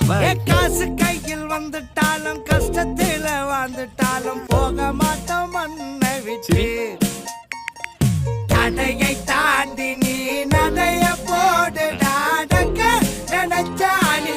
காசு கையில் வந்துட்டாலும் கஷ்டத்துல வாழ்ந்துட்டாலும் போக மாட்டோம் மண்ணை விட்டு. தடையை தாண்டி நீ நடைய போடு, நடக்க நினைச்சாலி